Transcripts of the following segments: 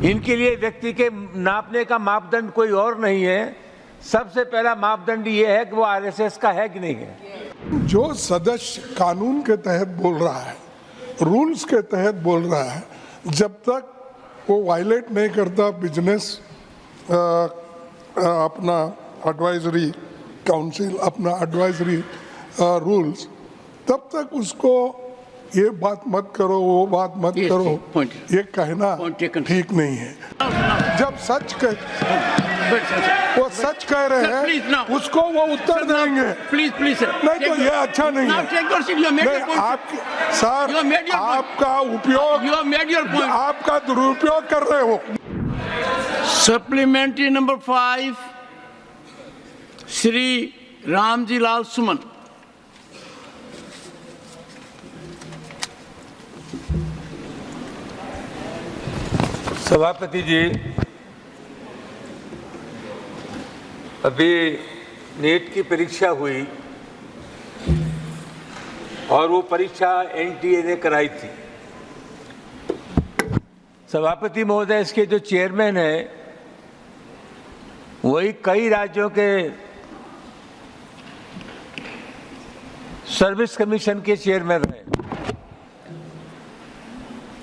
इनके लिए व्यक्ति के नापने का मापदंड कोई और नहीं है। सबसे पहला मापदंड ये है कि वो आरएसएस का है कि नहीं है। जो सदस्य कानून के तहत बोल रहा है, रूल्स के तहत बोल रहा है, जब तक वो वायलेट नहीं करता बिजनेस अपना एडवाइजरी काउंसिल, अपना एडवाइजरी रूल्स, तब तक उसको ये बात मत करो, वो बात मत करो, ये कहना ठीक नहीं है। जब सच वो सच कह रहे हैं, उसको वो उत्तर देंगे। प्लीज सर, नहीं तो ये अच्छा नहीं है। सर, आपका उपयोग, आपका दुरुपयोग कर रहे हो। सप्लीमेंट्री नंबर 5, श्री रामजी लाल सुमन। सभापति जी, अभी नीट की परीक्षा हुई और वो परीक्षा एनटीए ने कराई थी। सभापति महोदय, इसके जो चेयरमैन हैं वही कई राज्यों के सर्विस कमीशन के चेयरमैन रहे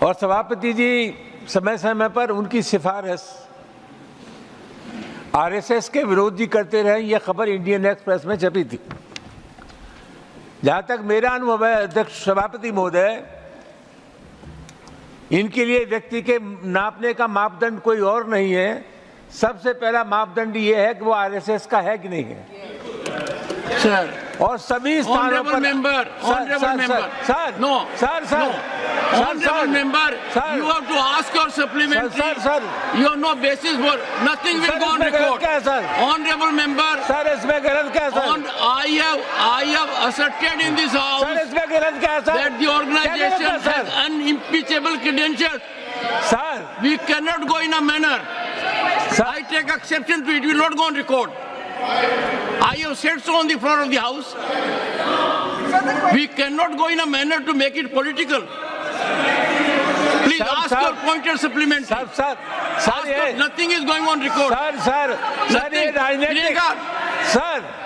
और सभापति जी समय समय पर उनकी सिफारिश आरएसएस के विरोधी करते रहे। यह खबर इंडियन एक्सप्रेस में छपी थी। जहां तक मेरा अनुभव है अध्यक्ष सभापति महोदय, इनके लिए व्यक्ति के नापने का मापदंड कोई और नहीं है। सबसे पहला मापदंड ये है कि वो आरएसएस का है कि नहीं है। सर, और सभी स्थानों पर you have to ask your supplementary. You have no basis for nothing will go on record. Honorable member, sir इसमें गलत क्या है sir? I have asserted in this house sir इसमें गलत क्या है sir? that the organization has unimpeachable credentials. Sir, we cannot go in a manner. I take exception to it. Will not go on record. I have said so on the floor of the house. We cannot go in a manner to make it political. Please ask your pointer supplementary. Nothing is going on record.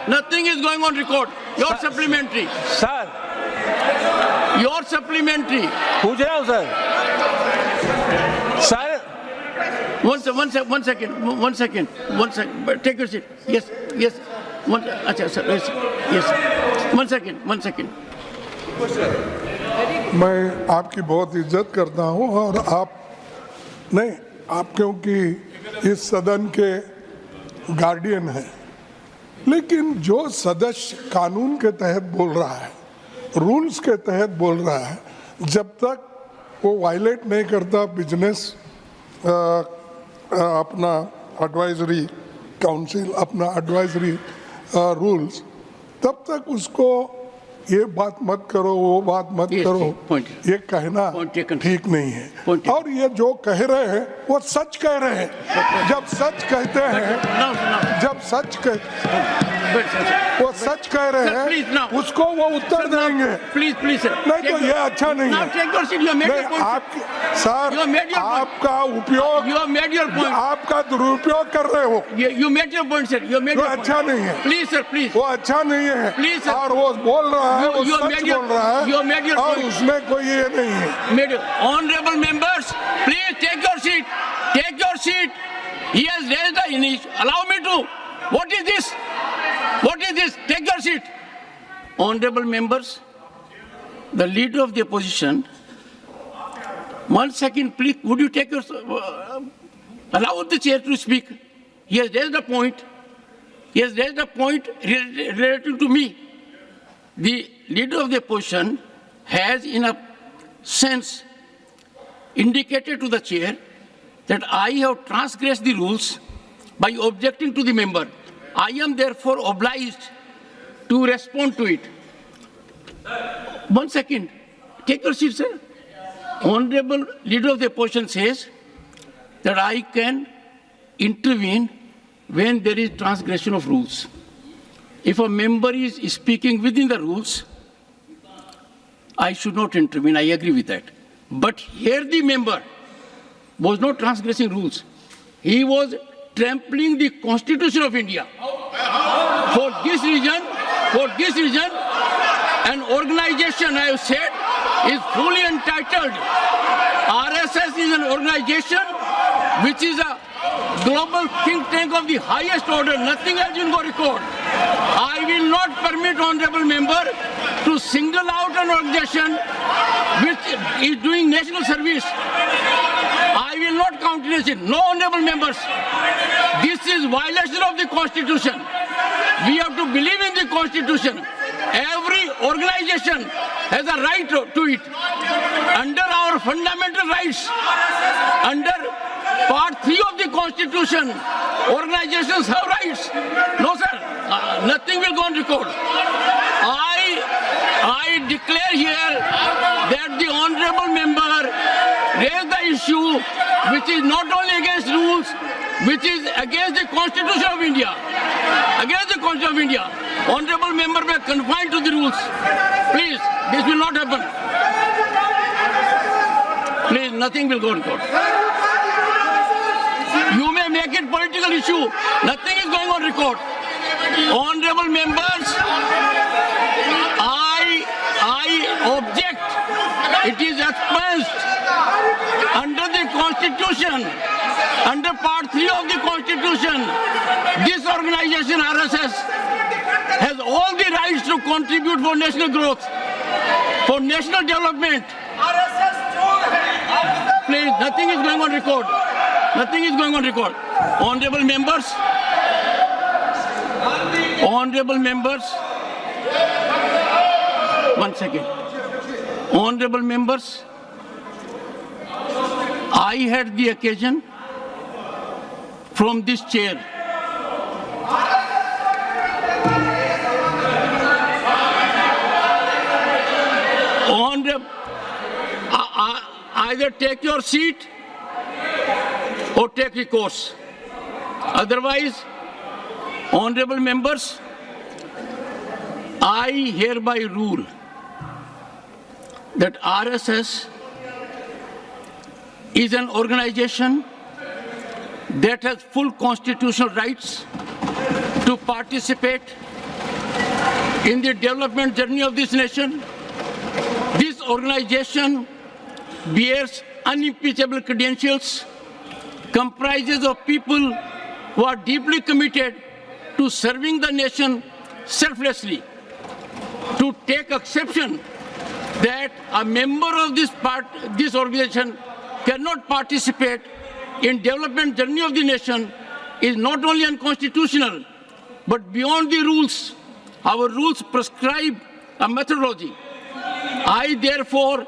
Nothing is going on record. Your supplementary. Sir. Your supplementary. पूछ रहा हूँ sir. Sir. One second. Take your seat. Yes. अच्छा sir, yes. One second. मैं आपकी बहुत इज्जत करता हूं और आप क्योंकि इस सदन के गार्डियन हैं, लेकिन जो सदस्य कानून के तहत बोल रहा है, रूल्स के तहत बोल रहा है, जब तक वो वायलेट नहीं करता बिजनेस अपना एडवाइजरी काउंसिल, अपना एडवाइजरी रूल्स, तब तक उसको ये बात मत करो, वो बात मत करो, ये कहना ठीक नहीं है। और ये जो कह रहे हैं वो सच कह रहे हैं। जब सच कहते हैं, वो सच कह रहे हैं, उसको वो उत्तर देंगे। प्लीज सर, नहीं तो ये अच्छा नहीं है। आपका उपयोग, आपका दुरुपयोग कर रहे हो। You made your point, sir. वो अच्छा नहीं है। Please sir, please. वो अच्छा नहीं है। Please sir. और वो बोल रहा है, वो सच बोल रहा है और उसमें कोई ये नहीं है। Honorable members, please take your seat. Take your seat. He has raised the initiative. Allow me to. What is this? Take your seat. Honorable members, the leader of the opposition. 1 second, please. Would you take your allow the chair to speak? He has raised a point. Relating to me. The leader of the opposition has, in a sense, indicated to the chair that I have transgressed the rules by objecting to the member. I am therefore obliged to respond to it. 1 second. Take your seat, sir. Honorable leader of the opposition says that I can intervene when there is transgression of rules. If a member is speaking within the rules, I should not intervene. I agree with that. But here the member was not transgressing rules. He was trampling the Constitution of India. For this reason, an organization, I have said, is fully entitled. RSS is an organization which is a global think tank of the highest order. Nothing else will go record. I will not permit honorable member to single out an organization which is doing national service. I will not countenance it. No, honorable members. This is violation of the Constitution. We have to believe in the Constitution. Every organization has a right to it. Under our fundamental rights, under Part 3 of the Constitution, organizations have rights. No, sir. Nothing will go on record. I declare here that the honorable member raised the issue which is not only against rules, which is against the Constitution of India. Against the Constitution of India. Honorable member may confine to the rules. Please, this will not happen. Please, nothing will go on record. You may make it political issue. Nothing is going on record. Honorable members, I object. It is expunged under the Constitution, under Part 3 of the Constitution. This organization, RSS, has all the rights to contribute for national growth, for national development. Please, nothing is going on record. Nothing is going on record. Honorable members, one second. Honorable members, I had the occasion from this chair either take your seat or take recourse. Otherwise, honorable members, I hereby rule that RSS is an organization that has full constitutional rights to participate in the development journey of this nation. This organization bears unimpeachable credentials, comprises of people who are deeply committed to serving the nation selflessly. To take exception that a member of this organization cannot participate in development journey of the nation is not only unconstitutional, but beyond the rules. Our rules prescribe a methodology. I therefore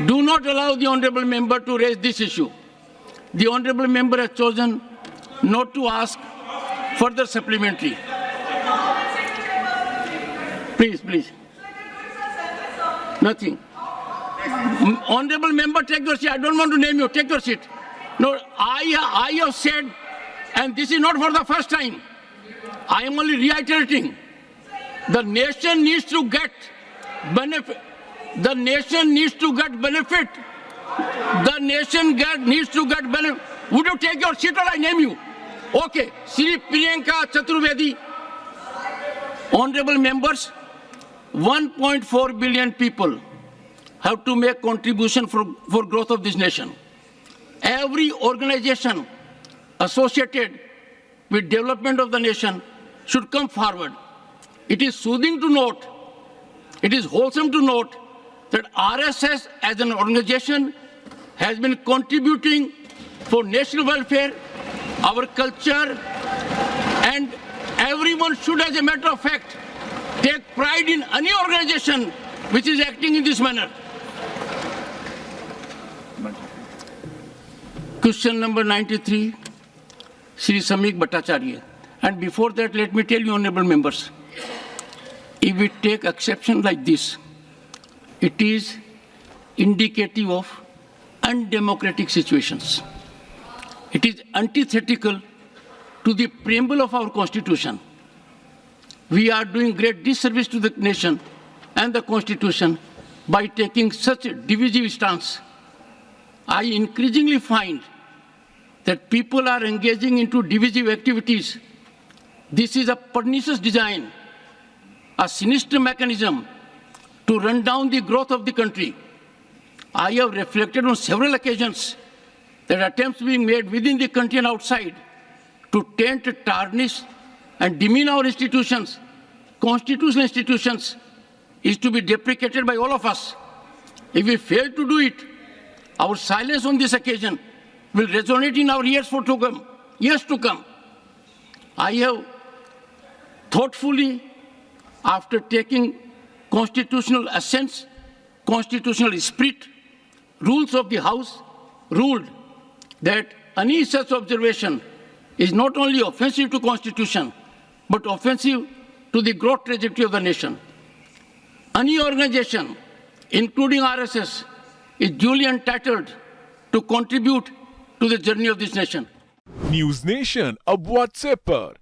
do not allow the honorable member to raise this issue. The honorable member has chosen not to ask further supplementary. Please. Nothing. Honorable member, take your seat. I don't want to name you. Take your seat. No, I have said, and this is not for the first time, I am only reiterating, the nation needs to get benefit. The nation needs to get benefit. The nation needs to get benefit. Would you take your seat or I name you? Okay. Sri Priyanka Chaturvedi. Honorable members, 1.4 billion people have to make contribution for growth of this nation. Every organization associated with development of the nation should come forward. It is soothing to note, it is wholesome to note that RSS as an organization has been contributing for national welfare, our culture, and everyone should, as a matter of fact, take pride in any organization which is acting in this manner. Question number 93, Shri Samik Bhattacharya. And before that, let me tell you, honorable members, if we take exception like this, it is indicative of undemocratic situations. It is antithetical to the preamble of our Constitution. We are doing great disservice to the nation and the Constitution by taking such a divisive stance. I increasingly find that people are engaging into divisive activities. This is a pernicious design, a sinister mechanism to run down the growth of the country. I have reflected on several occasions that attempts being made within the country and outside to taint, tarnish, and demean our institutions, constitutional institutions, is to be deprecated by all of us. If we fail to do it, our silence on this occasion will resonate in our years to come. I have thoughtfully, after taking constitutional assents, constitutional spirit, rules of the House, ruled that any such observation is not only offensive to Constitution, but offensive to the growth trajectory of the nation. Any organization, including RSS, is duly entitled to contribute to the journey of this nation. News nation अब WhatsApp पर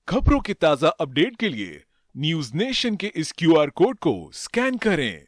खबरों के ताजा update के लिए news nation के इस QR code को स्कैन करें।